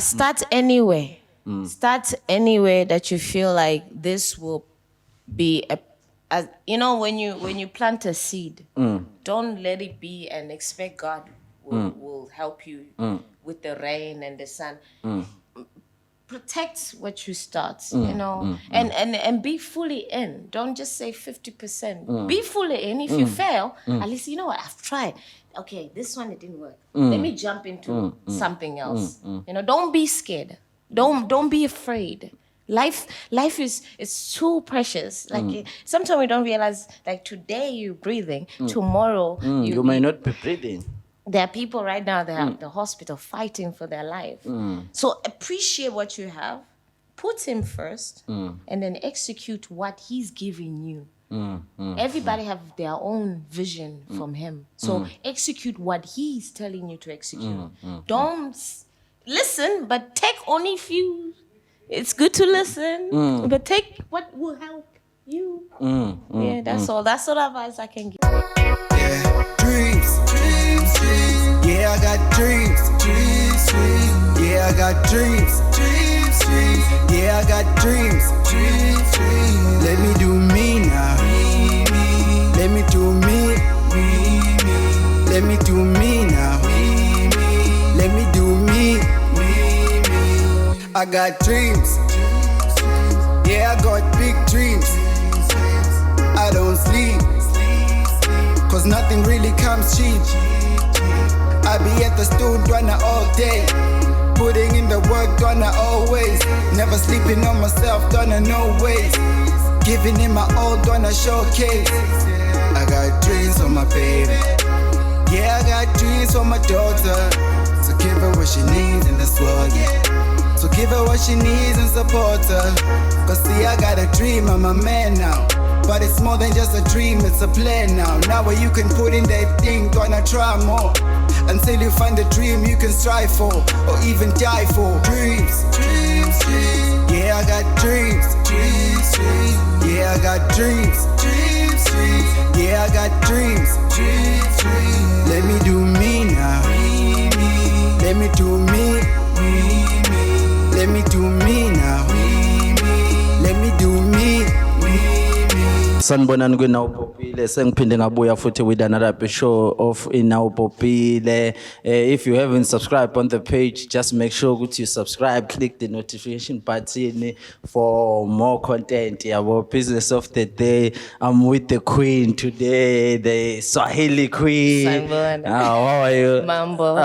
Start anywhere. Start anywhere that you feel like this will be when you plant a seed, don't let it be and expect God will help you with the rain and the sun. Protect what you start, and be fully in. Don't just say 50%. Be fully in. If you fail, at least you know what, I've tried. Okay, this one it didn't work. Let me jump into something else. Don't be scared. Don't be afraid. Life is too precious. Like sometimes we don't realize. Like today you're breathing, tomorrow you may not be breathing. There are people right now that are at the hospital fighting for their life. So appreciate what you have, put him first, and then execute what he's giving you. Everybody have their own vision from him. So execute what he's telling you to execute. Don't listen, but take only few. It's good to listen, but take what will help you. Yeah, that's all. That's all advice I can give. Yeah, dreams. Yeah, I got dreams. Yeah, I got dreams. Yeah, I got dreams. Let me do me now. Let me do me. Let me do me now. Let me do me. I got dreams. Yeah, I got big dreams. I don't sleep, cause nothing really comes cheap. I be at the stool runner all day, putting in the work, gonna always. Never sleeping on myself, gonna no ways. Giving in my all, gonna showcase. I got dreams for my baby. Yeah, I got dreams for my daughter. So give her what she needs in this world, yeah. So give her what she needs and support her. Cause see, I got a dream, I'm a man now. But it's more than just a dream, it's a plan now. Now where you can put in that thing, gonna try more. Until you find the dream you can strive for, or even die for. Dreams. Yeah, I got dreams. Yeah, I got dreams. Yeah, I got dreams. Let me do me now. Let me do me. Let me do me now. Let me do me. Sanibonani kwinawupopile sengiphinde ngabuya futhi with another show of inawupopile. If you haven't subscribed on the page, just make sure that you subscribe, click the notification button for more content. Our business of the day, I'm with the queen today, the Swahili queen. Sanibona. How are you? Mambo.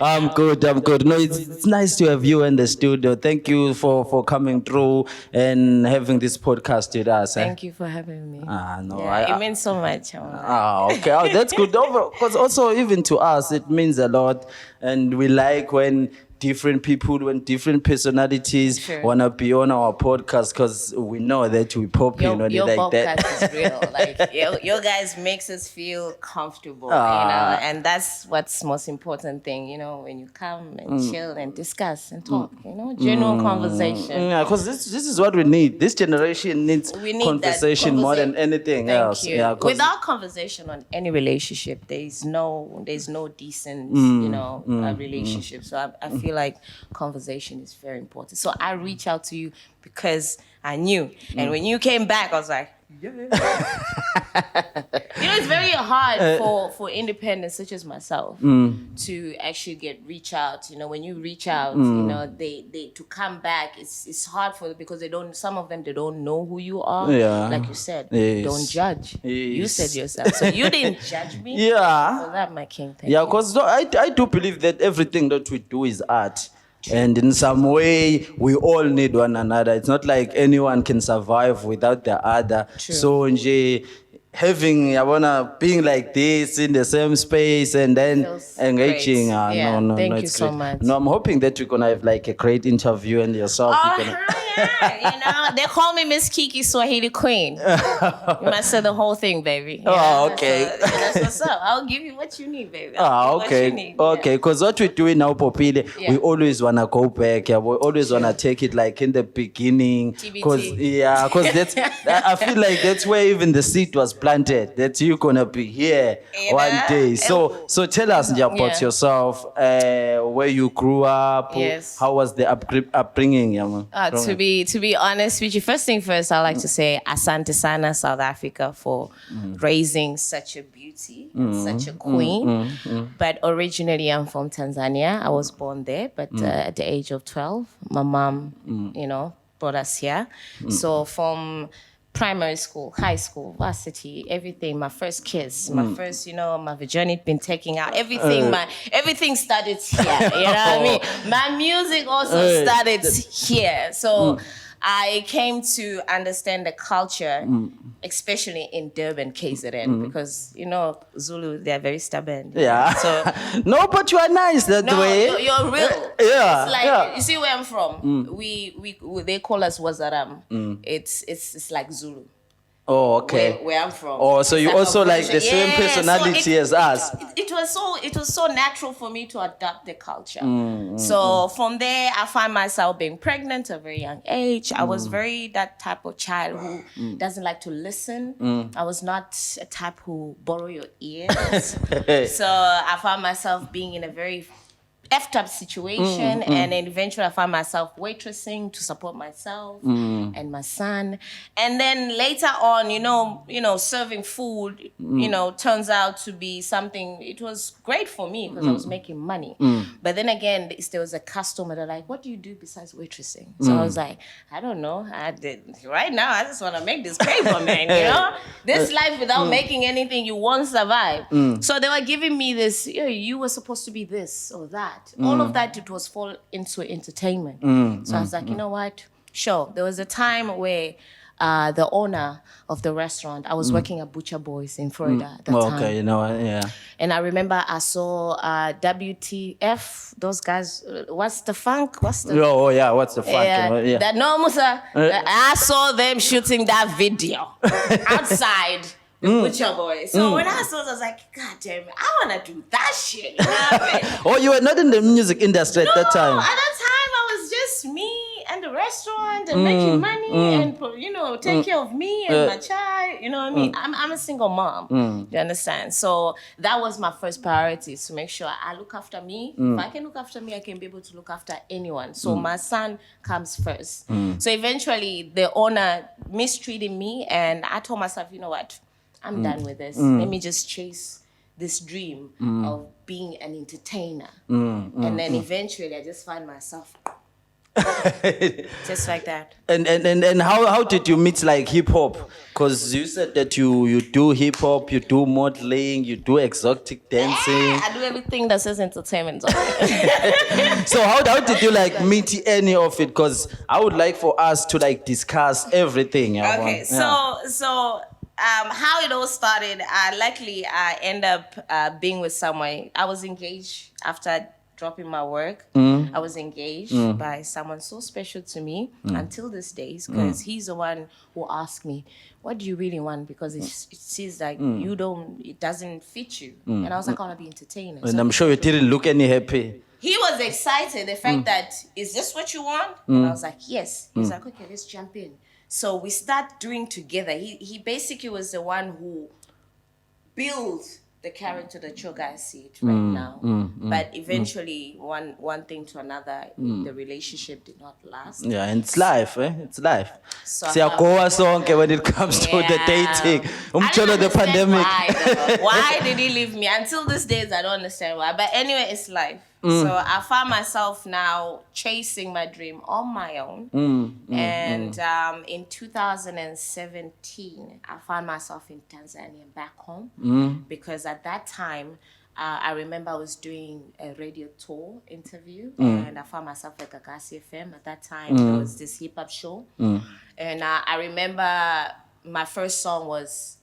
I'm good. No, it's nice to have you in the studio. Thank you for coming through and having this podcast with us. Thank you for having me. No, it means so much. Okay. That's good. Because also even to us, it means a lot. And we like when different people, when different personalities want to be on our podcast, because we know that we pop in on it like that. Your podcast is real. Like, your guys makes us feel comfortable, and that's what's most important thing, when you come and chill and discuss and talk, general conversation. Yeah, because this is what we need. This generation needs conversation more than anything else. You. Yeah, without conversation on any relationship, there's no decent, relationship. So I feel like conversation is very important. So I reach out to you because I knew. And when you came back, I was like, yeah. It's very hard for independents such as myself to actually reach out. When you reach out, they to come back. It's hard for them because some of them don't know who you are. Yeah. Like you said, yes. Don't judge. Yes. You said yourself, so you didn't judge me. Yeah. For that, my king. Thank you. Because I do believe that everything that we do is art. And in some way, we all need one another. It's not like anyone can survive without the other. True. So, being like this in the same space and then engaging. Thank you so much. No, I'm hoping that you're going to have like a great interview and yourself. Yeah. They call me Miss Kiki Swahili Queen. You must say the whole thing, baby. Okay. So, that's what's up. I'll give you what you need, baby. Okay. Okay, because what we're doing now, Popile, we always want to go back. Yeah, we always want to take it like in the beginning. Because that's, I feel like that's where even the seed was planted that you're gonna be here one day. So tell us about yourself, where you grew up. Yes. How was the upbringing? To be honest with you, first thing first, I'd like to say Asante Sana, South Africa, for raising such a beauty, such a queen. But originally, I'm from Tanzania. I was born there, but at the age of 12, my mom, brought us here. So from primary school, high school, varsity, everything, my first kiss, my first, my virginity been taken out, everything started here, you know what I mean? My music also started here. So I came to understand the culture, especially in Durban, KZN, because, Zulu, they're very stubborn. Yeah. So, no, but you are nice that way. You're real. Yeah. It's like, you see where I'm from? They call us Wazaram. It's like Zulu. Oh, okay. Where I'm from. Oh, so you also like the same personality as us. It was so natural for me to adopt the culture. So from there, I find myself being pregnant at a very young age. I was very that type of child who doesn't like to listen. I was not a type who borrow your ears. So I found myself being in a very effed up situation, and then eventually I found myself waitressing to support myself and my son. And then later on, serving food, turns out to be something. It was great for me because I was making money. But then again, there was a customer that like, what do you do besides waitressing? So I was like, I don't know. Right now, I just want to make this paper, man. This life without making anything, you won't survive. So they were giving me this. You were supposed to be this or that. All of that, it was fall into entertainment. So I was like, you know what? Sure. There was a time where the owner of the restaurant, I was working at Butcher Boys in Florida at that time. Okay, yeah. And I remember I saw WTF, those guys, what's the funk? What's the funk? Yeah. That no, Musa, I saw them shooting that video outside the Butcher Boys. So when I saw it, I was like, God damn it, I want to do that shit. You know what I mean? Oh, you were not in the music industry at that time? No, at that time, I was just me and the restaurant and making money and, take care of me and my child. You know what I mean? I'm a single mom. You understand? So that was my first priority, to make sure I look after me. If I can look after me, I can be able to look after anyone. So my son comes first. So eventually, the owner mistreated me, and I told myself, you know what? I'm done with this. Let me just chase this dream of being an entertainer. And then eventually I just find myself just like that. And how did you meet like hip hop? Because you said that you do hip hop, you do modeling, you do exotic dancing. I do everything that says entertainment. So how did you like meet any of it? Because I would like for us to like discuss everything. Okay, so how it all started, luckily I end up being with someone. I was engaged after dropping my work. I was engaged by someone so special to me until this day, because he's the one who asked me, what do you really want? Because it seems like it doesn't fit you. And I was like, I want to be entertainer. And I'm sure you didn't look any happy. He was excited, the fact that, is this what you want? And I was like, yes. He's like, okay, let's jump in. So we start doing together. He basically was the one who built the character that you guys see it right now. But eventually, one thing to another, the relationship did not last. Yeah, and it's life, It's life. So when it comes to the dating. I don't the pandemic. Why did he leave me? Until these days, I don't understand why. But anyway, it's life. So I found myself now chasing my dream on my own. And in 2017, I found myself in Tanzania back home. Because at that time, I remember I was doing a radio tour interview. And I found myself at Gagasi FM. At that time, there was this hip hop show. And I remember my first song was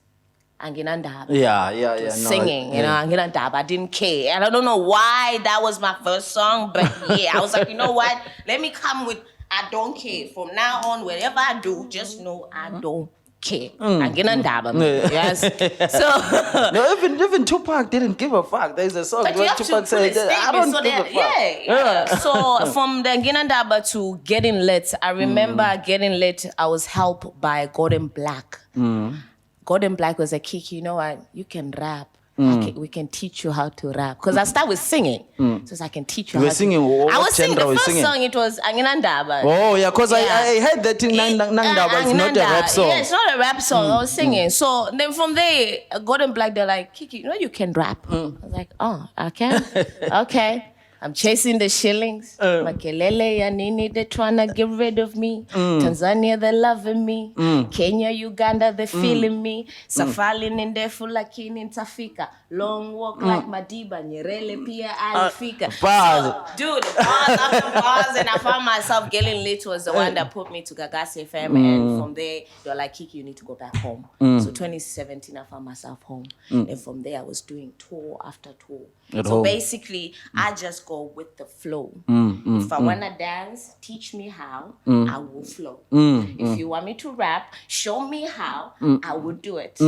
Anginandaba. Yeah. Singing, Anginandaba. I didn't care. And I don't know why that was my first song, but I was like, you know what? Let me come with I don't care. From now on, whatever I do, just know I don't care. Anginandaba. Yes. So even Tupac didn't give a fuck. There's a song where Tupac said, I don't give a fuck. Yeah. So from the Anginandaba to Getting Lit, I remember Getting Lit, I was helped by Golden Black. Golden Black was like, Kiki, you know what? You can rap. We can teach you how to rap. Because I started with singing. So I can teach you You how were singing? What I was singing. genre The were you first singing? song, it was Anginandaba. Oh, yeah, because I heard that in Nangdaba is not a rap song. Yeah, it's not a rap song. I was singing. So then from there, Golden Black, they're like, Kiki, you know you can rap. I was like, oh, I can? Okay. I'm chasing the shillings. Makelele ya nini, they're trying to get rid of me. Tanzania, they're loving me. Kenya, Uganda, they're feeling me. Safari nindefu lakini nitafika. Long walk like Madiba, Nyerere pia alifika. So, dude, bars after bars, and I found myself getting lit was the one that put me to Gagasi FM, and from there, they were like, Kiki, you need to go back home. So 2017, I found myself home. And from there, I was doing tour after tour. So basically, I just go with the flow. If I want to dance, teach me how, I will flow. If you want me to rap, show me how, I will do it.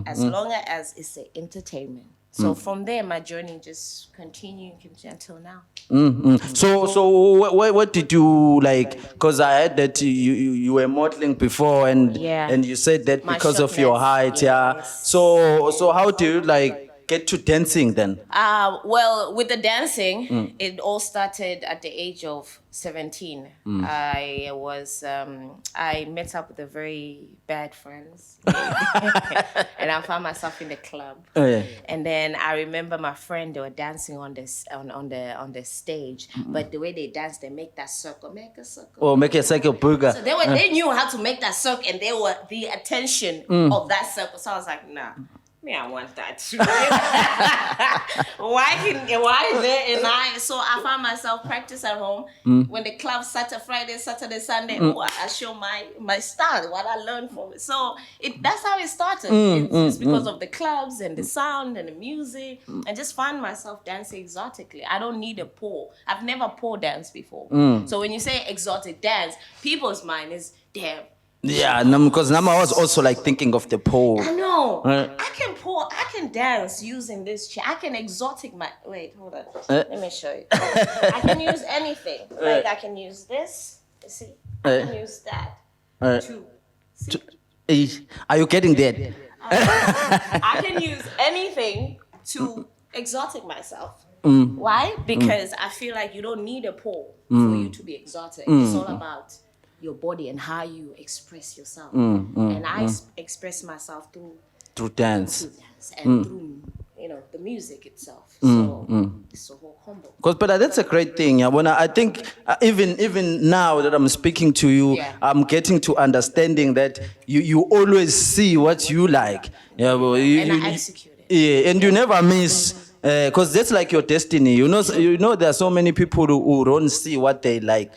As long as it's an entertainment. So from there, my journey just continued until now. So what did you like? Because I heard that you were modeling before, and you said that because of your height, So how do you like get to dancing then? Well, with the dancing, it all started at the age of 17. I met up with a very bad friends, and I found myself in the club. And then I remember my friend, they were dancing on this on the stage, but the way they dance, they make that circle, make a circle. Oh, make a circle booger. So they knew how to make that circle, and they were the attention of that circle. So I was like, nah. I want that. Why is there? And so I found myself practice at home. When the club Friday, Saturday, Sunday, I show my style, what I learned from it. So that's how it started. It's because of the clubs and the sound and the music. I just find myself dancing exotically. I don't need a pole. I've never pole danced before. So when you say exotic dance, people's mind is, damn. Yeah, because I was also like thinking of the pole. I know. I can dance using this chair. I can exotic wait, hold on. Let me show you. I can use anything. Like I can use this. See? I can use that. Too. See? Are you getting that? I can use anything to exotic myself. Why? Because I feel like you don't need a pole for you to be exotic. It's all about your body and how you express yourself. And I express myself through dance and through the music itself. So it's a whole combo. But that's a great thing. I think even now that I'm speaking to you, I'm getting to understanding that you always see what you like. And I execute it. Yeah, and you never miss. Because that's like your destiny. You know, there are so many people who don't see what they like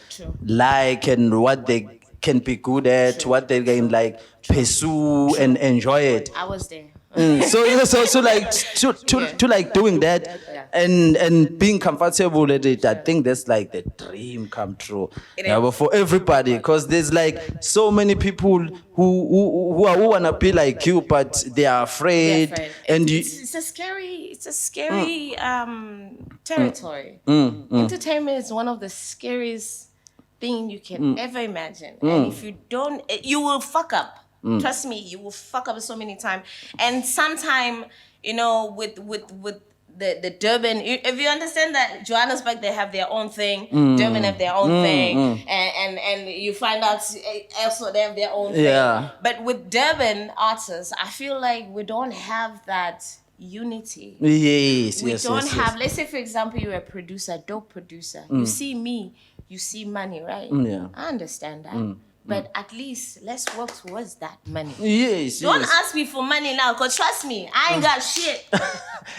and what they can be good at, what they can like pursue and enjoy it. I was there. So like to like doing that and being comfortable with it, I think that's like the dream come true. But for everybody, because there's like so many people who wanna be like you, but they are afraid. And it's a scary territory. Entertainment is one of the scariest things you can ever imagine. And if you don't, you will fuck up. Trust me, you will fuck up so many times. And sometimes, with the Durban, if you understand that Johannesburg, they have their own thing, Durban have their own thing, and you find out also they have their own thing. But with Durban artists, I feel like we don't have that unity. We don't have, let's say for example, you're a producer, dope producer. You see me, you see money, right? I understand that. But at least let's work towards that money. Don't ask me for money now, because trust me, I ain't got shit.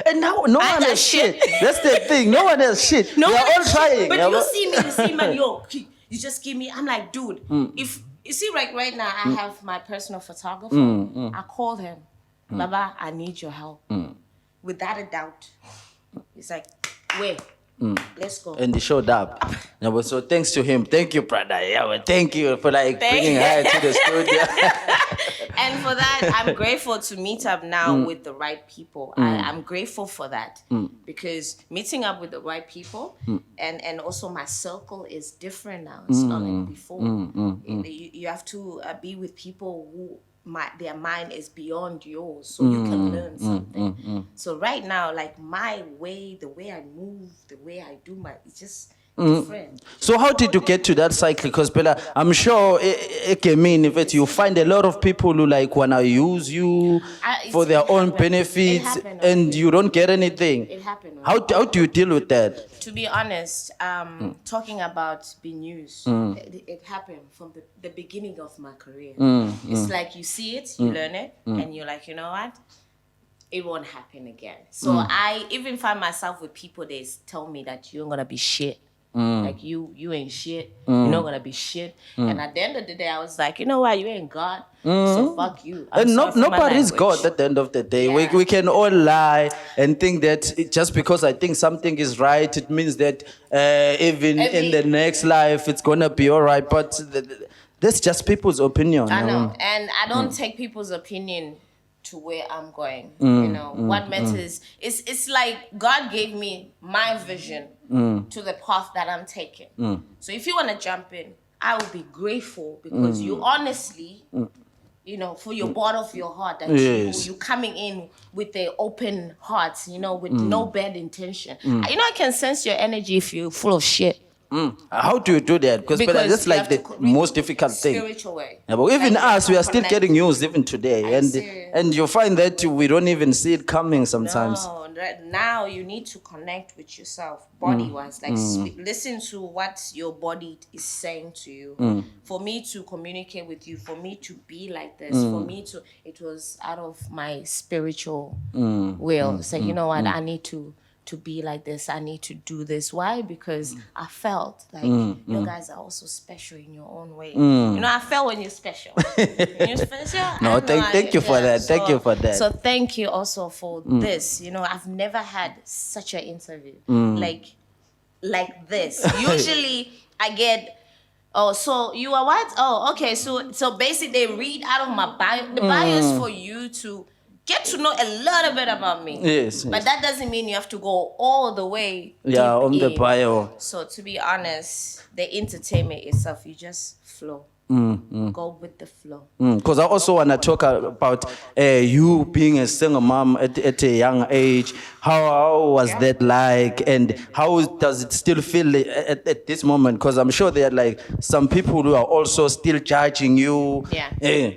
And no one has shit. That's the thing. No one has shit. We're all trying. But you see money, you just give me. I'm like, dude, if you see right now, I have my personal photographer. I called him, Baba, I need your help. Without a doubt. He's like, wait. Let's go. And he showed up. So thanks to him. Thank you, brother. Thank you for bringing her to the studio. And for that, I'm grateful to meet up now with the right people. I'm grateful for that because meeting up with the right people and also my circle is different now. It's not like before. You have to be with people who their mind is beyond yours, so you can learn something. So right now, like my way, the way I move, the way I do it's just different. So how did you get to that cycle? Because I'm sure if you find a lot of people who like wanna use you for their own benefits and you don't get anything. It happened. How do you deal with that? To be honest, talking about being used, it happened from the beginning of my career. It's like you see it, you learn it, and you're like, you know what? It won't happen again. So I even find myself with people, they tell me that you're gonna be shit. Like you ain't shit. You're not gonna be shit. And at the end of the day, I was like, you know what? You ain't God. So fuck you. And nobody's God at the end of the day. Yeah. We can all lie and think that just because I think something is right, it means that even in the next life it's gonna be all right. But that's just people's opinion. I know. And I don't take people's opinion to where I'm going. You know, what matters is it's like God gave me my vision to the path that I'm taking. So if you want to jump in, I will be grateful because you honestly, you know, for your bottom of your heart, that you coming in with the open heart, you know, with no bad intention. You know, I can sense your energy if you're full of shit. How do you do that? Because that's like the most difficult thing. Spiritual way. Yeah, but even us, we are still getting used even today, and you find that we don't even see it coming sometimes. No, now you need to connect with yourself, body-wise. Like listen to what your body is saying to you. For me to communicate with you, for me to be like this, for me to, it was out of my spiritual will. Say, you know what, I need to be like this, I need to do this. Why? Because I felt like you guys are also special in your own way. You know, I felt when you're special. When you're special. No, thank you for that. Thank you for that. So thank you also for this. You know, I've never had such an interview like this. Usually I get, oh, so you are what? Oh, okay. So basically they read out of my bio. The bio is for you to get to know a little bit about me. Yes. But that doesn't mean you have to go all the way deep on the in. bio. So to be honest, the entertainment itself, you just flow. Go with the flow. Because I also want to talk about you being a single mom at a young age. How was that like, and how does it still feel at this moment? Because I'm sure there are like some people who are also still judging you. Yeah.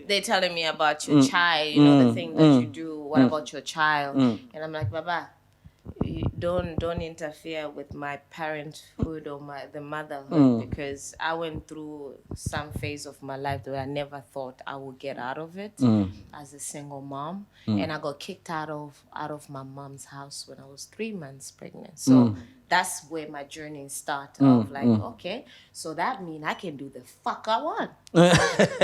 They're telling me about your child, you know, the thing that you do. What about your child? And I'm like, Baba, you don't interfere with my parenthood or the motherhood, because I went through some phase of my life where I never thought I would get out of it as a single mom, and I got kicked out of my mom's house when I was 3 months pregnant. So that's where my journey started. Of like, okay, so that means I can do the fuck I want.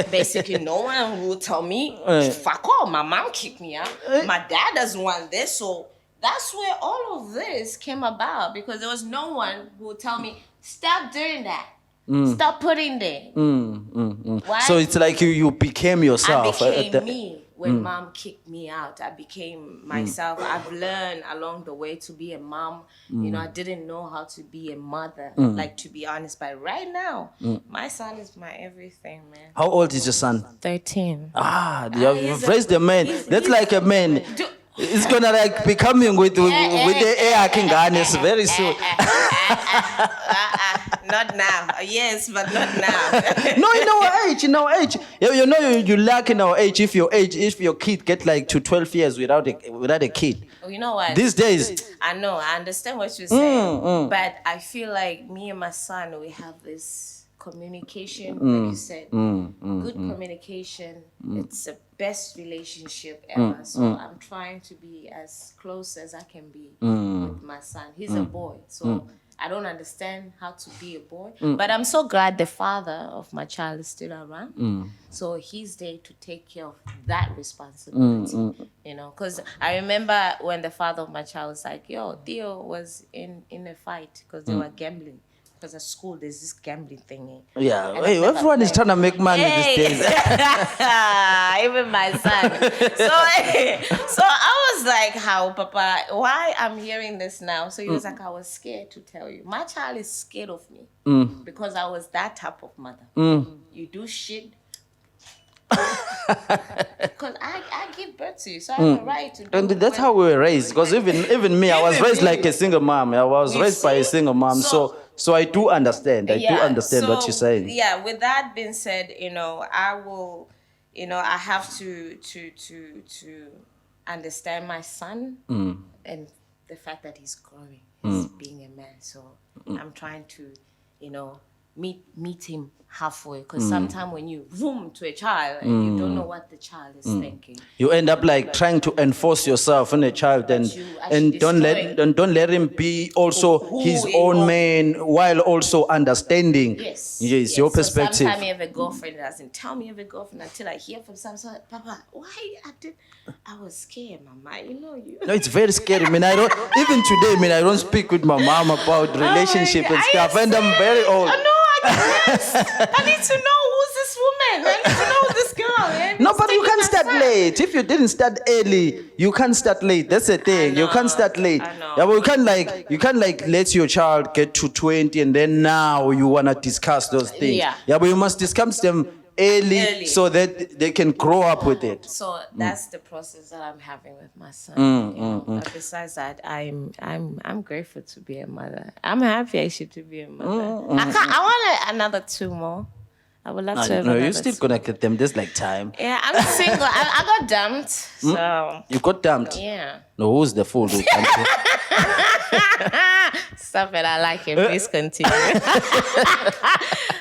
Basically, no one will tell me fuck off. My mom kicked me out. My dad doesn't want this, so. That's where all of this came about, because there was no one who would tell me, stop doing that. Stop putting there. Why? So it's like you became yourself. I became me when mom kicked me out. I became myself. I've learned along the way to be a mom. You know, I didn't know how to be a mother, like, to be honest. But right now, my son is my everything, man. How old is your son? 13. You've raised a man. That's like a man. It's gonna like be coming with the air kinganes very soon. Not now. Yes, but not now. No, in our age. You know you lack in our age if your kid get like to 12 years without a kid. Oh, you know what? These days. I know, I understand what you're saying. But I feel like me and my son, we have this communication, like you said. Good communication. It's the best relationship ever. So I'm trying to be as close as I can be with my son. He's a boy, so I don't understand how to be a boy. But I'm so glad the father of my child is still around. So he's there to take care of that responsibility. You know, because I remember when the father of my child was like, yo, Theo was in a fight because they were gambling. Because at school, there's this gambling thingy. Yeah, hey, everyone is trying to make money these days. Even my son. So I was like, how, Papa, why I'm hearing this now? So he was like, I was scared to tell you. My child is scared of me because I was that type of mother. You do shit. Because I give birth to you, so I have a right to do And that's how we were raised. Because even me, I was raised like a single mom. I was raised by a single mom. So I do understand. I do understand what you're saying. Yeah, with that being said, I will, I have to understand my son and the fact that he's growing, he's being a man. So I'm trying to, meet him halfway, because sometimes when you zoom to a child and you don't know what the child is thinking, you end up like trying to enforce yourself on a child, and don't let him be also his own man while also understanding your perspective. So sometimes you have a girlfriend that doesn't tell me you have a girlfriend until I hear from someone, Papa, why I was scared, Mama. No, it's very scary. I mean, I don't speak with my mom about relationship and stuff, and I'm very old. I need to know who's this woman. I need to know who's this girl. No, but you can't start late. If you didn't start early, you can't start late. That's the thing. You can't start late. I know. Yeah, but you can't let your child get to 20 and then now you wanna discuss those things. Yeah, but you must discuss them early so that they can grow up with it. So that's the process that I'm having with my son. But besides that, I'm grateful to be a mother. I'm happy actually to be a mother. I want another 2 more. I would love to have another. You're still gonna get them. There's like time. Yeah, I'm single. I got dumped. So you got dumped? Yeah. No, who's the fool who dumped you? Stop it. I like it. Please continue.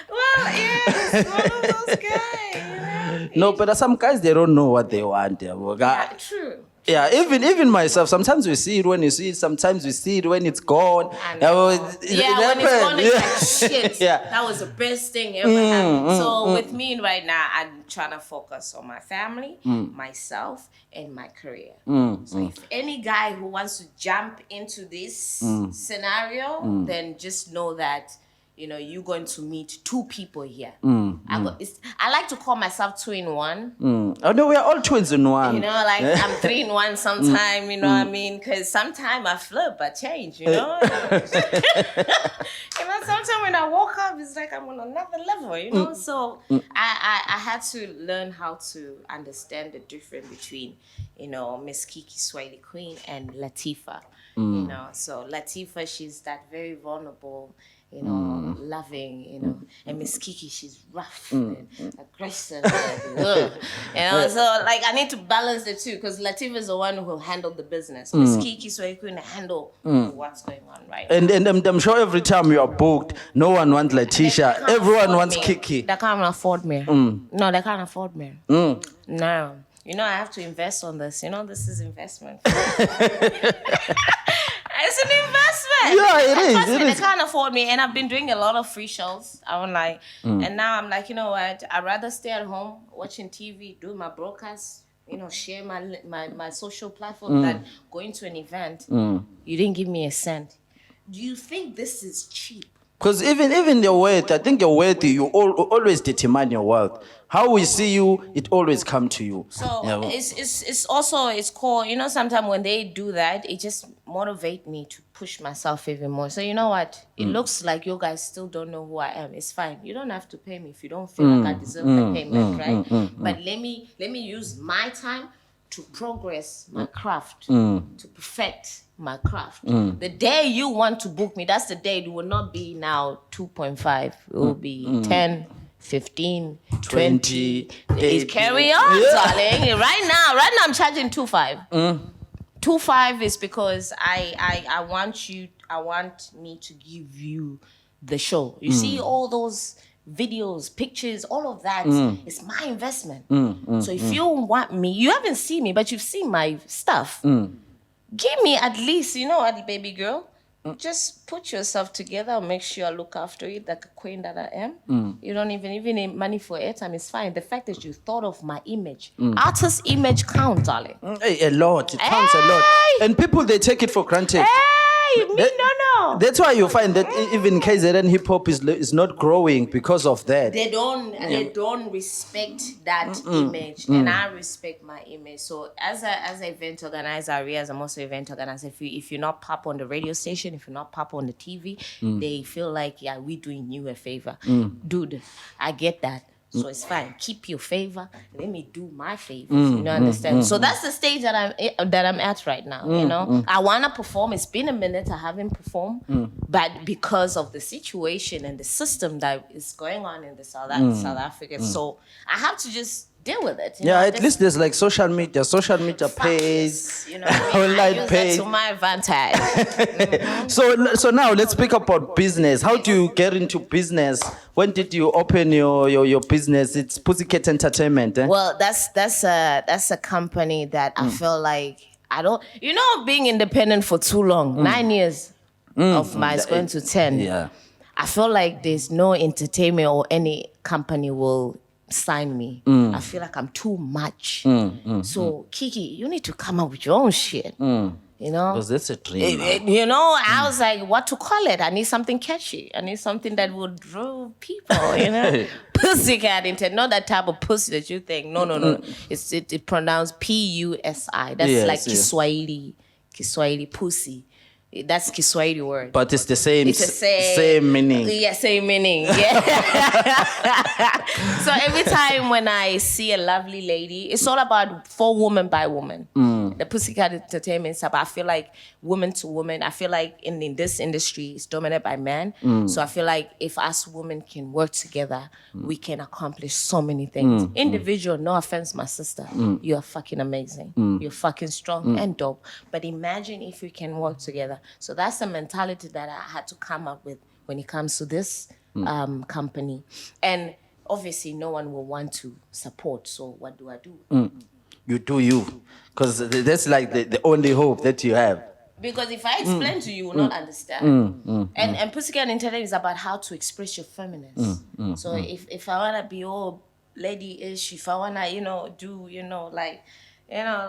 Well, yes, one of those guys. No, but some guys, they don't know what they want. Yeah, true. Yeah, even myself. Sometimes we see it when you see it. Sometimes we see it when it's gone. I know. When it's gone, it's like, shit. Yeah. That was the best thing ever happened. So with me right now, I'm trying to focus on my family, myself, and my career. So if any guy who wants to jump into this scenario, then just know that you're going to meet 2 people here. I like to call myself 2-in-1. Oh no, we are all twins in one. I'm 3-in-1 sometime, what I mean? Because sometimes I flip, I change, sometimes when I woke up, it's like I'm on another level, So I had to learn how to understand the difference between, Miss Kiki Swahili Queen and Latifah. So Latifah, she's that very vulnerable, loving, and Miss Kiki, she's rough and aggressive. So I need to balance the two, because Latifah is the one who will handle the business. Miss Kiki, so you can handle what's going on, right? And I'm sure every time you are booked, no one wants Letitia. Everyone wants Kiki. They can't afford me. No, they can't afford me. No. I have to invest on this. This is investment. It's an investment. Yeah, it is. They can't afford me, and I've been doing a lot of free shows. And now I'm like, you know what? I'd rather stay at home watching TV, do my broadcasts, share my social platform than going to an event. You didn't give me a cent. Do you think this is cheap? Because even your worth, I think your worth, you always determine your wealth. How we see you, it always come to you. So it's also called, sometimes when they do that, it just motivate me to push myself even more. So you know what? It looks like you guys still don't know who I am. It's fine. You don't have to pay me if you don't feel like I deserve the payment, right? But let me use my time to progress my craft, to perfect my craft. The day you want to book me, that's the day. It will not be now 2.5. It will be 10, 15, 20. Carry on, darling. Right now I'm charging 2.5. 2.5 is because I want me to give you the show. You see all those videos, pictures, all of that is my investment. So if you want me, you haven't seen me, but you've seen my stuff. Give me at least, what, baby girl, just put yourself together and make sure I look after you like a queen that I am. You don't even need money for airtime. It's fine. The fact that you thought of my image. Artist image counts, darling. A lot. It counts a lot. And people, they take it for granted. No. That's why you find that even KZN hip hop is not growing because of that. They don't respect that image, and I respect my image. So as an event organizer, as I'm also an event organizer. If you're not pop on the radio station, if you're not pop on the TV, they feel like we're doing you a favor, dude. I get that. So it's fine. Keep your favor. Let me do my favors. You know, understand? So that's the stage that I'm at right now. You know, I wanna perform. It's been a minute. I haven't performed, but because of the situation and the system that is going on in the South Africa, so I have to just deal with it. You know, at least there's like social media page, you know, what I mean? I use that to my advantage. So now let's speak about business. How do you get into business? When did you open your business? It's Pusicat Entertainment. Well, that's a company that I feel like I don't. You know, being independent for too long, 9 years of mine is going to 10. Yeah, I feel like there's no entertainment or any company will sign me. I feel like I'm too much. So Kiki, you need to come up with your own shit. You know, because that's a dream. You know, I was like, what to call it? I need something catchy. I need something that will draw people. You know, Pusicat, not that type of pussy that you think. No. It's pronounced Pusi. That's like Kiswahili pussy. That's Kiswahili word. But it's the same. It's the same meaning. Yeah, same meaning. Yeah. So every time when I see a lovely lady, it's all about for woman by woman. The Pusicat Entertainment stuff. I feel like woman to woman. I feel like in this industry, it's dominated by men. So I feel like if us women can work together, we can accomplish so many things. Individual, no offense, my sister. You are fucking amazing. You're fucking strong and dope. But imagine if we can work together. So that's the mentality that I had to come up with when it comes to this company. And obviously, no one will want to support. So what do I do? You do you. Because that's like the only hope that you have. Because if I explain to you, you will not understand. And Pusicat Entertainment is about how to express your feminine. So if I want to be all lady-ish, if I want to, do, like, yeah,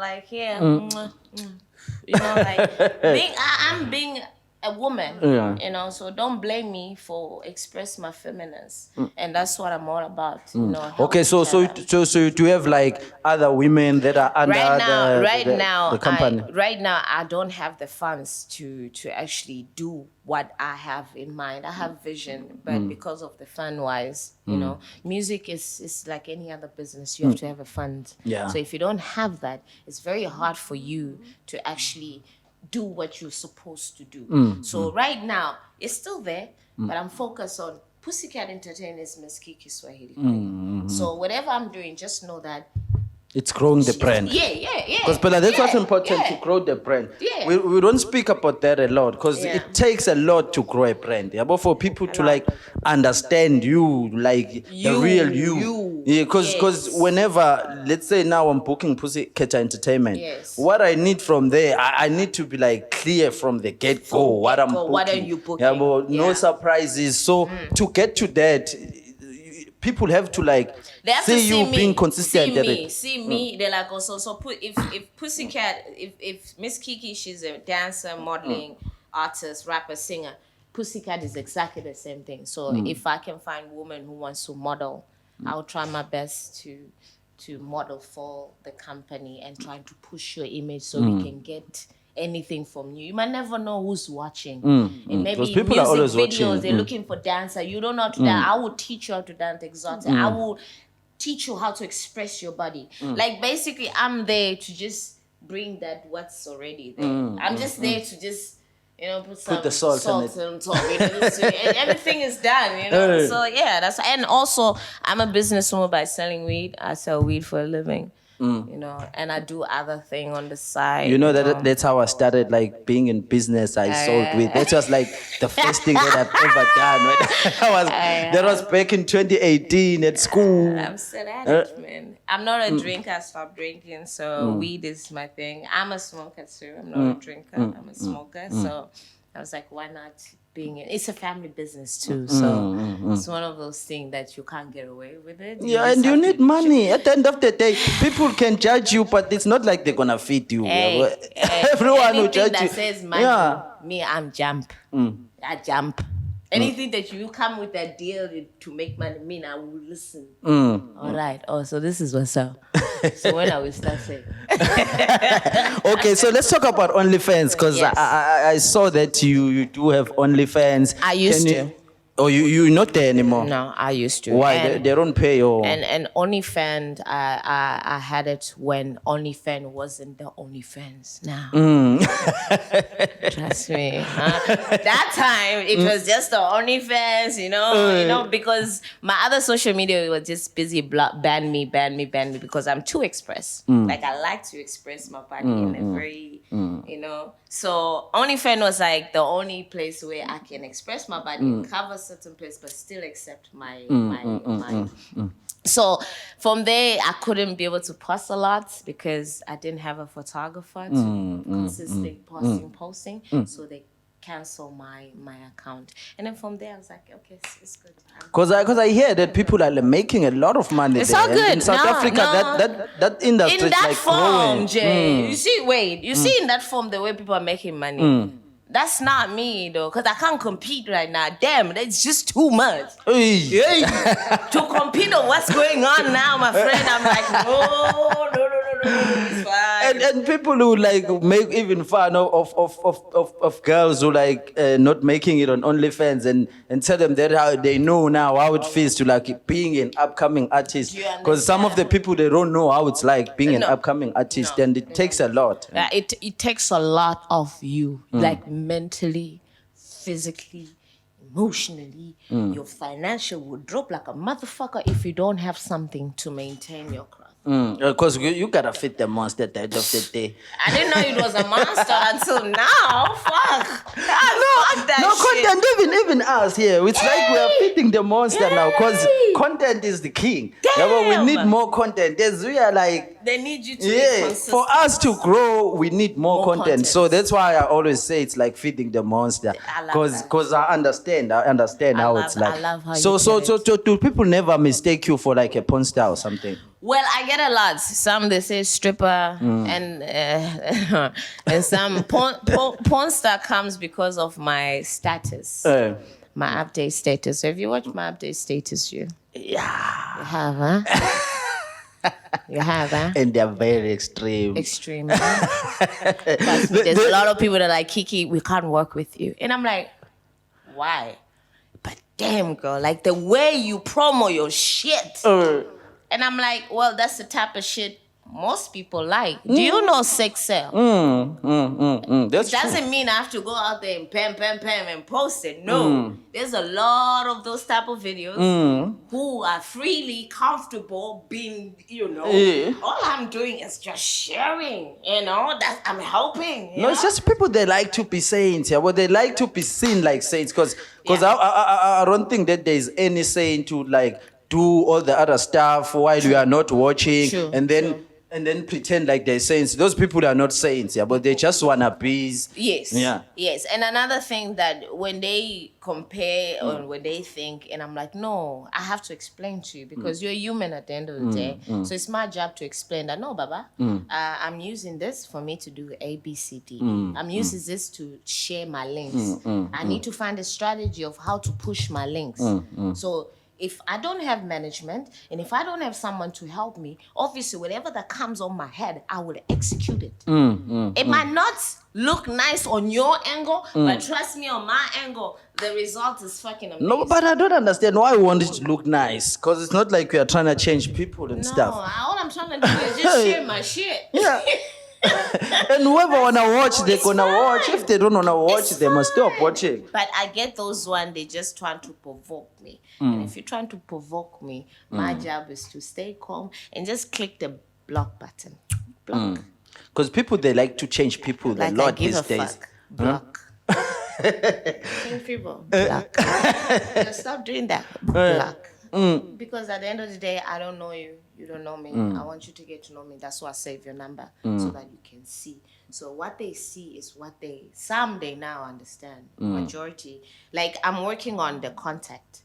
I'm being a woman, so don't blame me for express my feminines, and that's what I'm all about. Okay, so do you have like other women that are under the company? Right now, I don't have the funds to actually do what I have in mind. I have vision, but because of the fund wise, music is like any other business. You have to have a fund. Yeah. So if you don't have that, it's very hard for you to actually do what you're supposed to do. So right now, it's still there, but I'm focused on Pusicat Entertainment is Miss Kiki Swahili. So whatever I'm doing, just know that it's growing the brand. Yeah. Because that's what's important, to grow the brand. Yeah. We don't speak about that a lot because it takes a lot to grow a brand. Yeah, but for people to like understand you, like the real you. Yeah, because whenever, let's say now I'm booking Pusicat Entertainment, what I need from there, I need to be like clear from the get-go what I'm booking. What are you booking? Yeah, but no surprises. So to get to that, people have to like see you being consistent. See me. They're like also. So if Pusicat, if Miss Kiki, she's a dancer, modeling, artist, rapper, singer. Pusicat is exactly the same thing. So if I can find a woman who wants to model, I'll try my best to model for the company and trying to push your image so we can get anything from you. You might never know who's watching. And maybe people music are always videos, watching. they're looking for dancer. You don't know how to dance. I will teach you how to dance exotic. I will teach you how to express your body. Like basically, I'm there to just bring that what's already there. I'm just there to just put the salt in it. on top. And everything is done. So yeah, and also I'm a businesswoman by selling weed. I sell weed for a living. And I do other thing on the side. That's how I started, like being in business. I sold weed. That was like the first thing that I've ever done. That was back in 2018 at school. I'm still at it, man. I'm not a drinker. I stopped drinking, so weed is my thing. I'm a smoker too. I'm not a drinker. I'm a smoker. So I was like, why not? It's a family business too, so it's one of those things that you can't get away with it. And you need money. At the end of the day, people can judge you, but it's not like they're gonna feed you. Everyone will judge that you. Says money, me, I'm jump. I jump. Anything that you come with that deal to make money, I will listen. All right. Oh, so this is what's up. So when I will start saying. Okay, so let's talk about OnlyFans because I saw that you do have OnlyFans. I used to. Oh, you're not there anymore? No, I used to. Why? And, They don't pay or? and OnlyFans, I had it when OnlyFans wasn't the OnlyFans now. Trust me. That time it was just the OnlyFans, you know, because my other social media was just busy ban me because I'm too express. Like I like to express my body in a very, you know. So OnlyFans was like the only place where I can express my body and cover certain place, but still accept my. So from there, I couldn't be able to post a lot because I didn't have a photographer to consistently posting. So they cancel my account, and then from there I was like, okay, it's good. Because I hear that people are making a lot of money. It's there. all good. In South Africa, that industry in that is like form, growing. Jay. You see in that form the way people are making money. That's not me though, because I can't compete right now. Damn, that's just too much. Hey. To compete on what's going on now, my friend, I'm like, no, it's fine. And people who like make even fun of girls who like not making it on OnlyFans and tell them that how they know now how it feels to like being an upcoming artist. Because some of the people, they don't know how it's like being an upcoming artist, and it takes a lot. It takes a lot of you, like mentally, physically, emotionally. Your financial will drop like a motherfucker if you don't have something to maintain your craft. Because you gotta fit the monster at the end of the day. I didn't know it was a monster until now. Fuck. Fuck that shit. Content, even us here. It's like we are fitting the monster now because content is the king. Yeah, but we need more content. We are like, they need you to be consistent. For us to grow, we need more content. content. So that's why I always say it's like feeding the monster. Because I understand how it's like. I love how so do people never mistake you for like a porn star or something? Well, I get a lot. Some they say stripper, and some porn star comes because of my status, my update status. So if you watch my update status, you have, huh? You have, huh? And they're very extreme. Extreme. Huh? There's a lot of people that are like, Kiki, we can't work with you, and I'm like, why? But damn, girl, like the way you promo your shit. And I'm like, well, that's the type of shit most people like. Do you know sex sell? That's It doesn't mean I have to go out there and pam and post it. No. There's a lot of those type of videos who are freely comfortable being, all I'm doing is just sharing, that I'm helping. It's just people, they like to be saints. Yeah, well, they like to be seen like saints because I don't think that there's any saint to like do all the other stuff while you are not watching and then pretend like they're saints. Those people are not saints, but they just want to please. Yes. Yeah. Yes. And another thing that when they compare or when they think, and I'm like, no, I have to explain to you because you're human at the end of the day. So it's my job to explain that, no, Baba, I'm using this for me to do A, B, C, D. I'm using this to share my links. I need to find a strategy of how to push my links. So if I don't have management and if I don't have someone to help me, obviously whatever that comes on my head, I will execute it. It might not look nice on your angle, but trust me, on my angle, the result is fucking amazing. No, but I don't understand why you want it to look nice. Because it's not like we are trying to change people and stuff. No, all I'm trying to do is just share my shit. Yeah. And whoever wanna watch, they're gonna watch. If they don't wanna watch, they must stop watching. But I get those one, they just trying to provoke me. And if you're trying to provoke me, my job is to stay calm and just click the block button. Block. Because people, they like to change people a lot these days. Fuck. Block. Change people. Block. Just stop doing that. Block. Because at the end of the day, I don't know you. You don't know me. I want you to get to know me. That's why I save your number so that you can see. So what they see is what some they now understand. Majority, like I'm working on the contact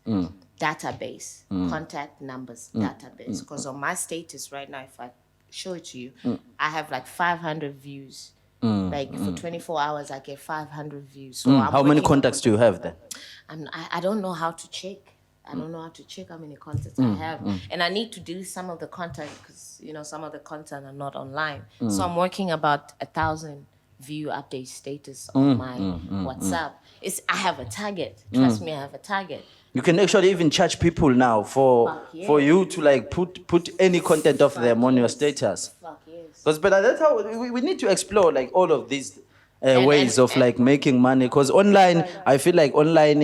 database, contact numbers database. Because on my status right now, if I show it to you, I have like 500 views. Like for 24 hours, I get 500 views. So how many contacts do you have then? I don't know how to check. I don't know how to check how many contacts I have. And I need to delete some of the content because, some of the content are not online. So I'm working about 1,000 view update status on my WhatsApp. I have a target. Trust me, I have a target. You can actually even charge people now for you to like put any content of them on your status. Fuck yes. Because but that's how we need to explore like all of these ways of like making money. Because online, I feel like online,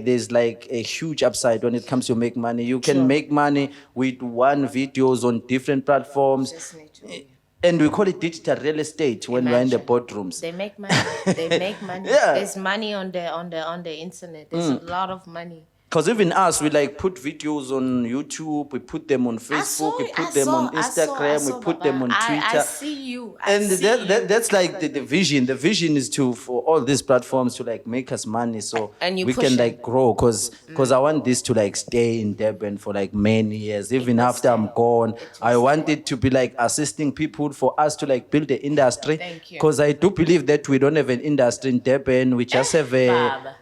there's like a huge upside when it comes to make money. You can make money with one videos on different platforms. Just need to And we call it digital real estate when we're in the boardrooms. They make money. They make money. Yeah. There's money on the internet. There's a lot of money. Because even us, we like put videos on YouTube, we put them on Facebook, we put them on Instagram, we put them on Twitter. I see you. That's like the vision. The vision is for all these platforms to like make us money so and you we can like grow. Because I want this to like stay in Durban for like many years. Even after I'm gone, I want it to be like assisting people for us to like build the industry. Thank you. Because I do believe that we don't have an industry in Durban. We just have a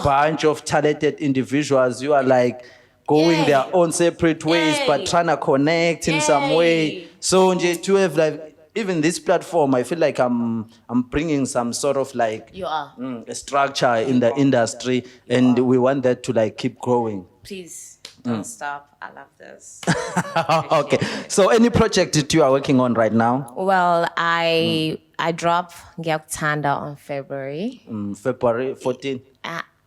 bunch of talented individuals who are like going their own separate ways but trying to connect in some way. So to have like even this platform, I feel like I'm bringing some sort of like a structure in the industry, and we want that to like keep growing. Please don't stop. I love this. Okay. So any project that you are working on right now? Well, I dropped Ngiyakuthanda on February. February 14th.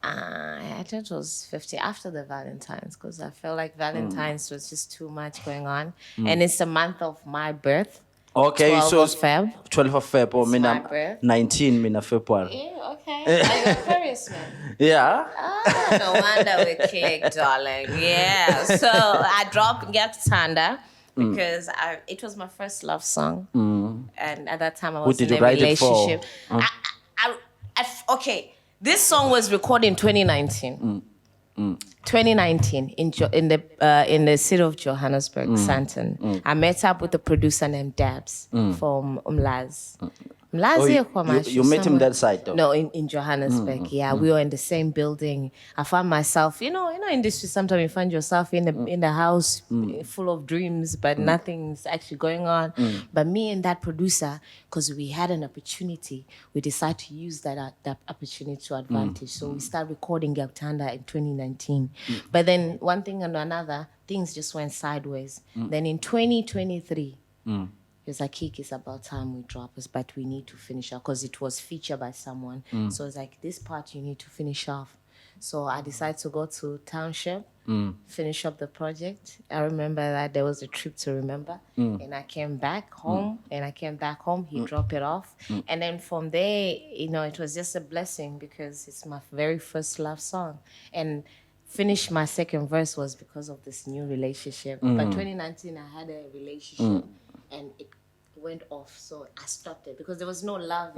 I think it was 50 after the Valentine's, because I felt like Valentine's was just too much going on. And it's the month of my birth. Okay, 12 so of Feb. 12 of Feb, or my birth. 19 mina February. Yeah, okay. Are you Aquarius, man? Yeah. No wonder we clicked, darling. Yeah. So I dropped Ngiyakuthanda because it was my first love song. And at that time I was in a relationship. Okay. This song was recorded in 2019. 2019 in the city of Johannesburg, Sandton. I met up with a producer named Dabs from Umlazi. You met him that side though? No, in Johannesburg. We were in the same building. I found myself, in industry, sometimes you find yourself in the house full of dreams, but nothing's actually going on. But me and that producer, because we had an opportunity, we decided to use that opportunity to advantage. So we started recording Ngiyakuthanda in 2019. But then one thing and another, things just went sideways. Then in 2023, it was like, Kiki, it's about time we drop this, but we need to finish off, because it was featured by someone. So it's like, this part you need to finish off. So I decided to go to Township, finish up the project. I remember that there was a trip to remember. And I came back home, he dropped it off. And then from there, it was just a blessing, because it's my very first love song. And finish my second verse was because of this new relationship. But 2019, I had a relationship, and it went off, so I stopped it because there was no love.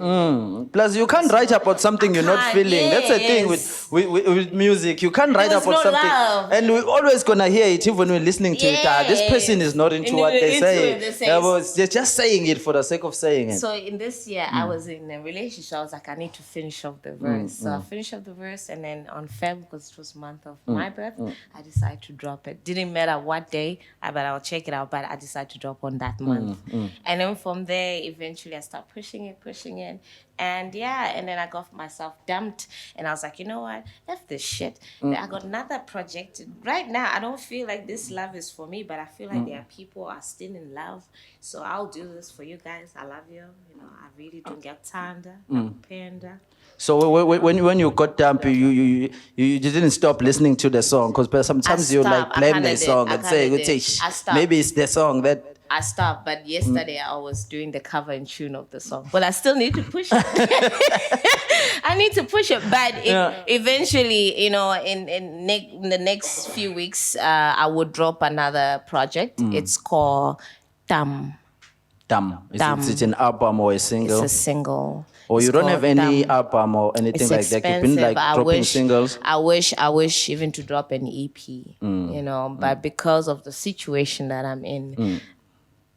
Plus, you can't write about something you're not feeling. That's the thing with music. You can't write about something, love. and we're always gonna hear it even when we're listening to it. This person is not into what they say. They're just saying it for the sake of saying it. So in this year, I was in a relationship. I was like, I need to finish off the verse. So I finished off the verse, and then on Feb, because it was month of my birth, I decided to drop it. Didn't matter what day, but I'll check it out. But I decided to drop on that month, and then from there, eventually I started pushing it. And then I got myself dumped. And I was like, you know what? F this shit. I got another project. Right now, I don't feel like this love is for me, but I feel like there are people who are still in love. So I'll do this for you guys. I love you. I really do Ngiyakuthanda. Nakupenda. So when you got dumped, you didn't stop listening to the song, because sometimes you like blame the song and say, maybe it's the song that... I stopped, but yesterday I was doing the cover and tune of the song. But I still need to push it. I need to push it. But eventually, in the next few weeks, I would drop another project. It's called Tam. Is it an album or a single? It's a single. Or you don't have any album or anything like that? You've been like dropping singles? I wish even to drop an EP, but because of the situation that I'm in,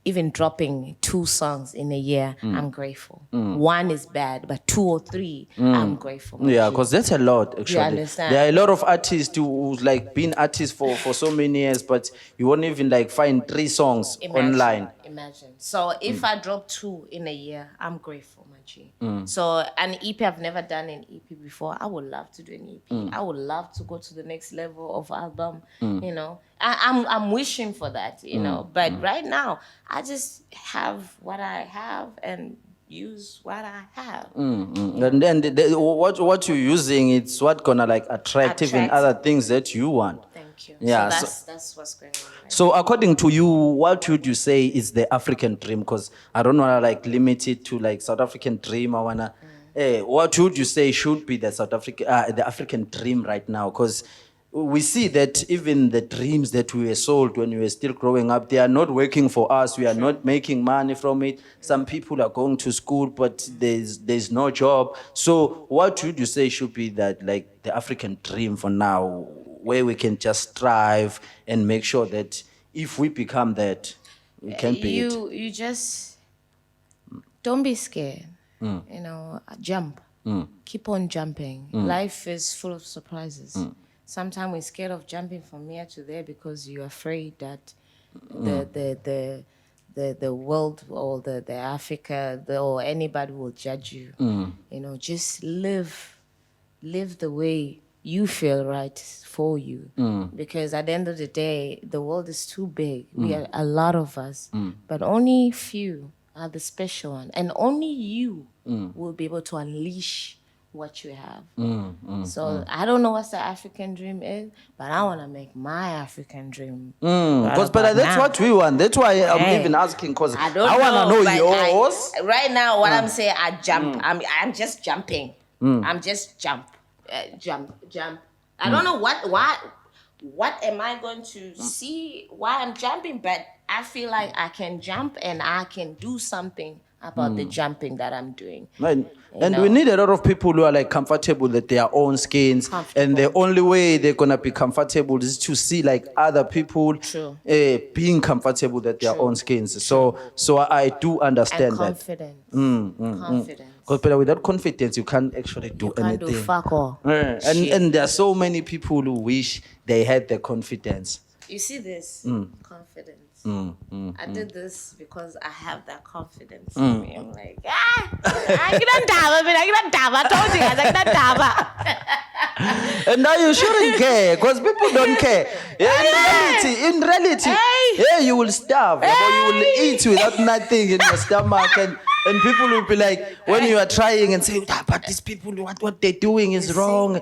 even dropping 2 songs in a year, I'm grateful. 1 is bad, but 2 or 3, I'm grateful. Yeah, because that's a lot, actually. You understand? There are a lot of artists who's like been artists for so many years, but you won't even like find 3 songs online. Imagine. So if I drop 2 in a year, I'm grateful, my G. So an EP, I've never done an EP before. I would love to do an EP. I would love to go to the next level of album. You know, I'm wishing for that. You know, but right now I just have what I have and use what I have. And then what you're using, it's what gonna like attract even other things that you want. Thank you. Yeah, so that's what's going on right So according to you, what would you say is the African dream? Because I don't want to like limit it to like South African dream. I wanna, what would you say should be the the African dream right now? Because we see that even the dreams that we were sold when we were still growing up, they are not working for us. We are not making money from it. Some people are going to school, but there's no job. So what would you say should be that like the African dream for now, where we can just strive and make sure that if we become that, we can be it? You just don't be scared. You know, jump. Keep on jumping. Life is full of surprises. Sometimes we're scared of jumping from here to there because you're afraid that the world or the Africa or anybody will judge you. You know, just live the way you feel right for you. Because at the end of the day, the world is too big. We are a lot of us, but only few are the special one, and only you will be able to unleash what you have. So I don't know what the African dream is, but I want to make my African dream. Because that's what we want. That's why I'm even asking, because I want to know yours. Right now, what I'm saying, I jump. I'm just jumping. I'm just jump. I don't know what am I going to see why I'm jumping, but I feel like I can jump and I can do something about the jumping that I'm doing. Right. And we need a lot of people who are like comfortable with their own skins, and the only way they're gonna be comfortable is to see like other people being comfortable with their own skins. So I do understand and confidence. that. Confidence. Because without confidence, you can't actually do anything. Can't do fuck all. And there are so many people who wish they had the confidence. You see this confidence. I did this because I have that confidence in me. I'm like, I told you guys, And now you shouldn't care, because people don't care. In reality, you will starve, or you will eat without nothing in your stomach, and people will be like, when you are trying and say, but these people, what they're doing is wrong.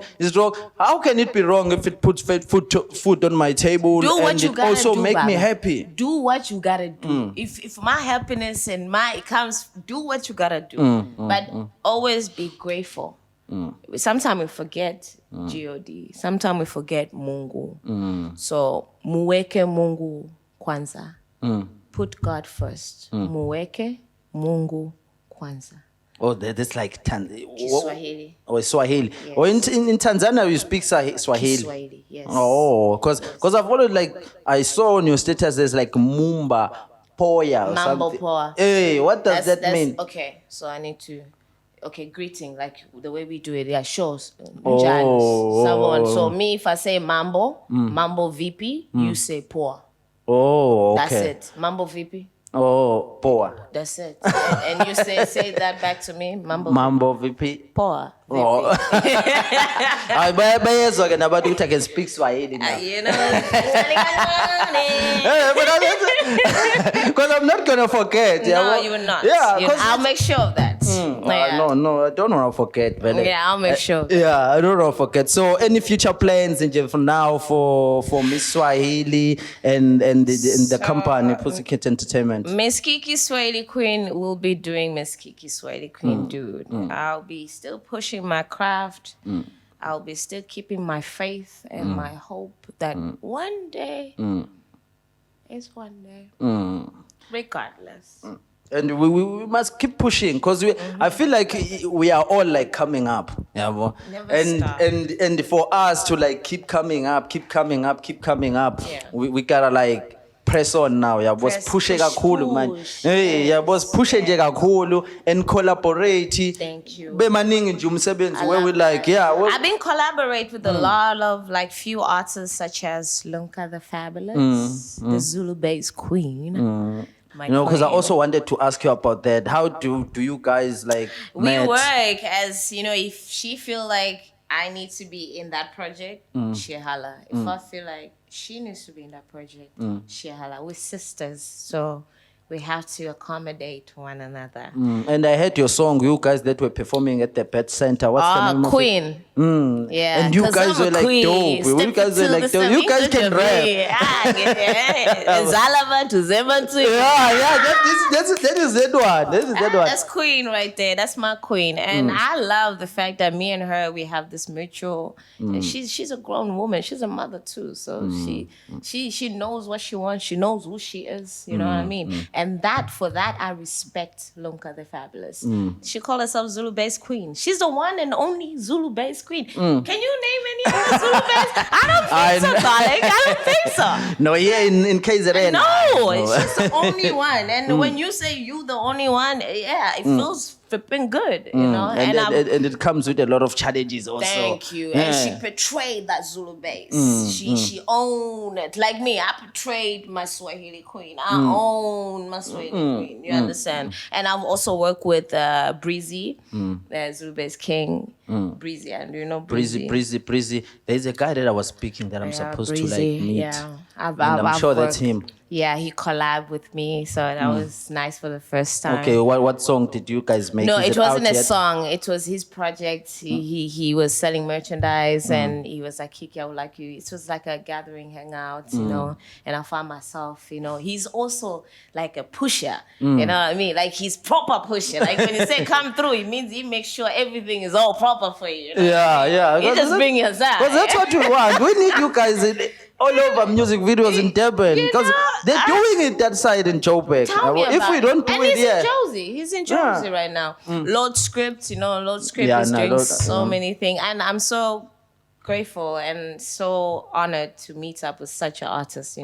How can it be wrong if it puts food on my table and it also make me happy? Do what you gotta do. If my happiness and it comes, do what you gotta do. But always be grateful. Sometimes we forget God. Sometimes we forget Mungu. So muweke Mungu kwanza. Put God first. Muweke Mungu kwanza. Oh, that's like Swahili. Oh, Swahili. Yes. Oh, in Tanzania you speak Swahili. Swahili, yes. Oh, because I've followed, like, I saw on your status there's like Mumba Poya or Mambo something. Poa. Hey, what does that mean? Okay, so I need to. Okay, greeting, like the way we do it. Yeah, shows. Oh. Someone. So me, if I say Mambo, Mambo VP, you say Poa. Oh, okay. That's it. Mambo VP. Oh, Poa. That's it. And you say that back to me. Mambo VP. Poa. VP. Oh. I can speak Swahili now. You know. Because I'm not gonna forget. No, you're not. Yeah, I'll make sure of that. No, I don't want to forget. But I'll make sure. Yeah, I don't want to forget. So, any future plans for now for Miss Swahili and the company Pusicat Entertainment? Miss Kiki Swahili Queen will be doing Miss Kiki Swahili Queen, dude. I'll be still pushing my craft. I'll be still keeping my faith and my hope that one day is one day, regardless. And we must keep pushing, because I feel like we are all like coming up. Yeah, Never stop. And for us to like keep coming up, we gotta like press on now. Yeah, boss, push kakhulu man. Hey, yeah, boss, push nje kakhulu and collaborate. Thank you. Be maningi nje umsebenzi where we like, I've been collaborate with a lot of like few artists such as Lunka the Fabulous, the Zulu Bass Queen. My because I queen. also wanted to ask you about that. How do you guys like We met? work as, if she feel like I need to be in that project, she holla. If I feel like she needs to be in that project, she holla. We're sisters, so we have to accommodate one another. And I heard your song, you guys that were performing at the pet center. What's the name Queen. of it? Yeah. And you 'cause guys I'm were a like queen. dope. You Step guys were to like the dope. You guys semi- can rap. Zalaba to Zema to That is that one. That is that one. That's queen right there. That's my queen. And I love the fact that me and her, we have this mutual. And she's a grown woman. She's a mother too. So she knows what she wants. She knows who she is. You know what I mean? And for that, I respect Lunka the Fabulous. She called herself Zulu-based queen. She's the one and only Zulu-based queen. Can you name any other Zulu-based? I don't think so, darling. I don't think so. No, here in KZN. No, she's the only one. And when you say you the only one, it feels flipping good, you know. And it comes with a lot of challenges also. Thank you. Yeah. And she portrayed that Zulu base. She owned it. Like me, I portrayed my Swahili queen. I own my Swahili queen. You understand? And I've also worked with Breezy, the Zulu base king. Breezy, and you know Breezy. Breezy. There's a guy that I was speaking that I'm supposed to like meet. Yeah, I'm sure that's him. Yeah, he collabed with me, so that was nice for the first time. Okay, what song did you guys make? No, Is it wasn't a out yet? song. It was his project. He was selling merchandise, and he was like, Kiki, I would like you. It was like a gathering hangout, you know. And I found myself, he's also like a pusher. You know what I mean? Like he's proper pusher. Like when you say come through, it means he makes sure everything is all proper for you. You know Yeah. You just bring yourself. Because that's what we want. We need you guys all over music videos in Durban. Because they're doing it that side in Joburg. Tell me If about we don't do and it he's here. in Josie. He's in Josie right now. Lord Script, Lord Script is doing so many things. And I'm so grateful and so honored to meet up with such an artist,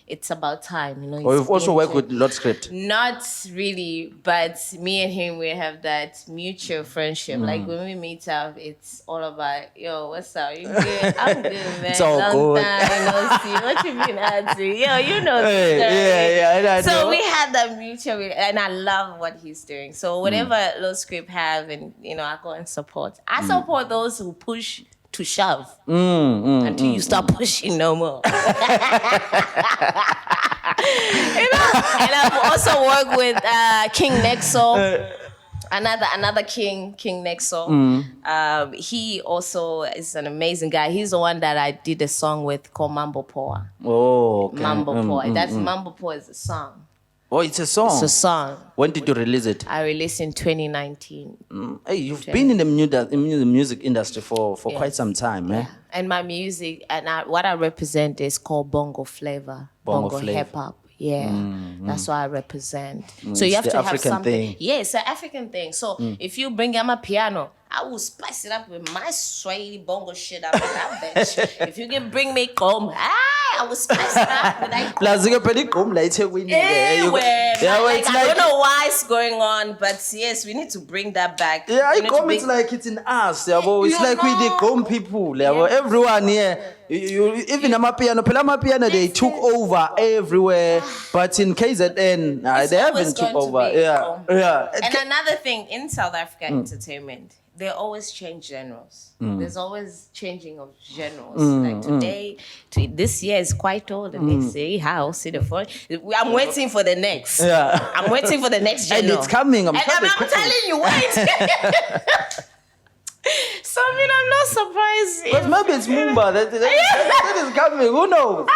It's about time, We've also worked with Lord Script. Not really, but me and him, we have that mutual friendship. Like when we meet up, it's all about, yo, what's up? You good? I'm good, man. It's all Long good. time, no see. What you been up to? Yo, you know the Hey, story. I So know. we had that mutual, and I love what he's doing. So whatever Lord Script have, and I go and support. I support those who push to shove until you stop pushing no more. And I've also worked with King Nexo. Another King Nexo. He also is an amazing guy. He's the one that I did a song with called Mambo Poa. Oh, okay. Mambo Poa. That's Mambo Poa is a song. Oh, it's a song. It's a song. When did you release it? I released in 2019. Hey, you've been in the music industry for quite some time, eh? And my music and what I represent is called bongo flavor, Bongo flavor. hip hop. Yeah, that's what I represent. So It's you have the to have African something. thing. Yeah, it's an African thing. So if you bring out my piano, I will spice it up with my Swahili bongo shit up in that bitch. If you can bring me comb, I will spice it up with that. Plus, you can come later when you Anywhere, it's I don't know why it's going on, but yes, we need to bring that back. Yeah, We I need come. to It's like it's in us. It's You like we the know. Gom people. Everyone here. Even Amapiano, they took over everywhere. But in KZN, they haven't took over. Yeah. And another thing in South Africa entertainment, they always change genres. There's always changing of genres. Like today, this year is quite old, and they say house, see the phone. I'm waiting for the next. Yeah. I'm waiting for the next genre. And it's coming. I'm And coming I'm quickly. telling you, wait. So I'm not surprised. Because maybe it's Mumba that is coming. Who knows?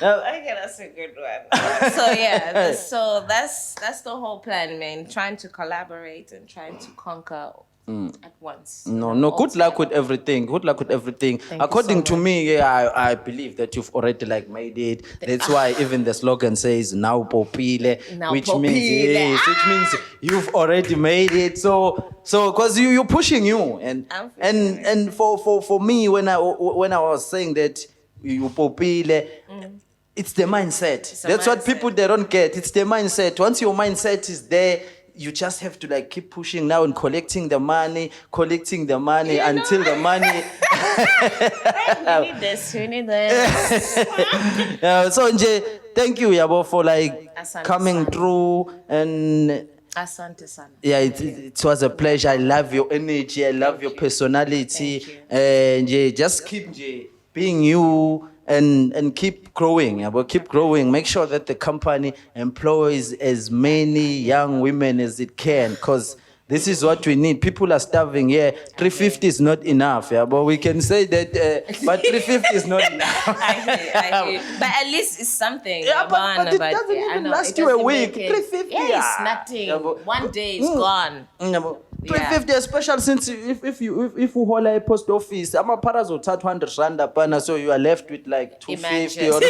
Okay, that's a good one. So yeah, so that's the whole plan, man. Trying to collaborate and trying to conquer at once. No. Good luck with everything. Good luck with everything. Thank you According so to me, I believe that you've already made it. That's why even the slogan says "Now popile," Now which popile. means you've already made it. So because you're pushing you and for me when I was saying that you popile. It's the mindset. That's what people they don't get. It's the mindset. Once your mindset is there, you just have to keep pushing now and collecting the money until the money. We need this. So nje thank you, Yabo, for like Asante coming sana. through and. Asante sana. Yeah, it was a pleasure. I love your energy. I love your personality. Thank you. And yeah, just keep being you and keep growing. Yeah, but keep growing. Make sure that the company employs as many young women as it can, because this is what we need. People are starving. Yeah, 350 is not enough. Yeah, but we can say that. But 350 is not enough. I hear. But at least it's something. Yeah, but it doesn't I even know, last it you a doesn't week. make it- 350. Yeah, it's nothing. Yeah, but- One day it's gone. Yeah, but 350, especially since if you hold a post office, I'm a parazo 200 rand apana, so you are left with like 250 or,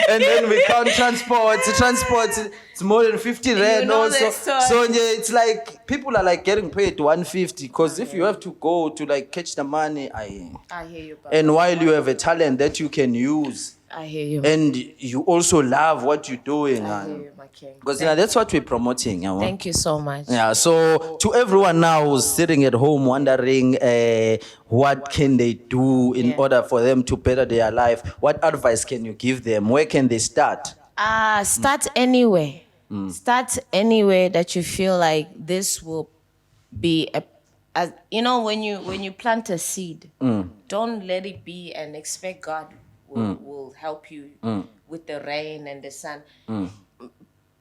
and then we count transport, it's more than 50 rand know also. the story. So yeah, it's like people are like getting paid 150 because if you have to go to like catch the money, I hear you, Baba. and while you have a talent that you can use. I hear you. And you also love what you're doing. I hear you, my king. Because that's what we're promoting. You know? Thank you so much. Yeah, so to everyone now who's sitting at home wondering what can they do in order for them to better their life, what advice can you give them? Where can they start? Start anywhere. Start anywhere that you feel like this will be when you plant a seed, don't let it be and expect God will help you with the rain and the sun.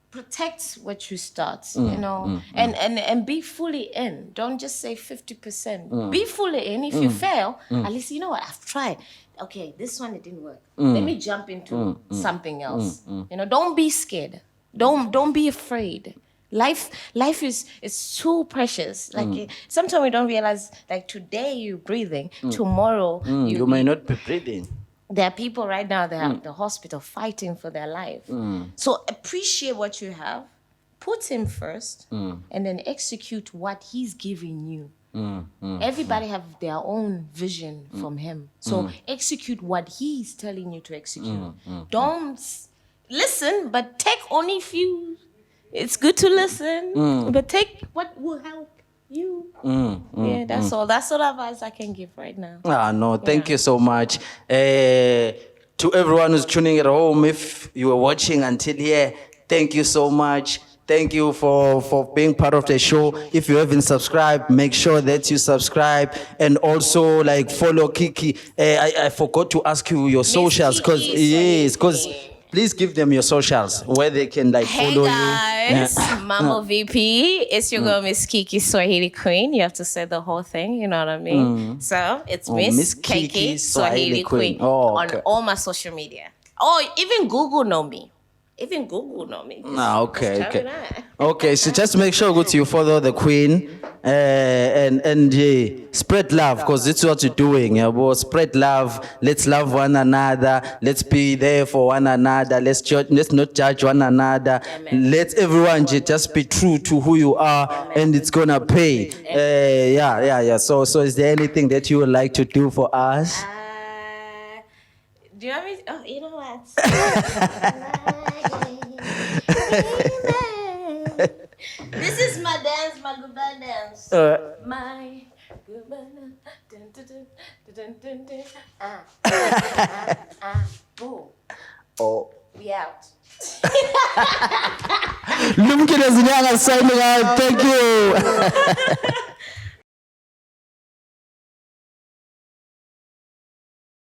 Protect what you start, and be fully in. Don't just say 50%. Be fully in. If you fail, at least you know what, I've tried. Okay, this one it didn't work. Let me jump into something else. Don't be scared. Don't be afraid. Life is too precious. Like sometimes we don't realize. Like today you're breathing, tomorrow You may not be breathing. There are people right now that are at the hospital fighting for their life. So appreciate what you have, put him first, and then execute what he's giving you. Everybody have their own vision from him. So execute what he's telling you to execute. Don't listen, but take only few. It's good to listen, but take what will help you. Yeah, that's all. That's all advice I can give right now. No, thank you so much. To everyone who's tuning at home, if you were watching until here, thank you so much. Thank you for being part of the show. If you haven't subscribed, make sure that you subscribe and also like follow Kiki. I forgot to ask you your socials because please give them your socials where they can like follow you. Hey guys, Mambo VP. It's your girl Miss Kiki Swahili Queen. You have to say the whole thing, you know what I mean? So it's Miss Kiki Swahili Queen on all my social media. Oh, even Google know me. Okay, so just make sure you follow the queen and spread love, because this is what you're doing. Yeah, well, spread love. Let's love one another. Let's be there for one another. Let's not judge one another. Amen. Let everyone just be true to who you are, and it's gonna pay. Yeah. So is there anything that you would like to do for us? Do you want me? Oh, you know what? This is my dance, my goodbye dance. My goodbye dance. Boom. Oh. We out. Lumkile Zinyanga signing out. Thank you.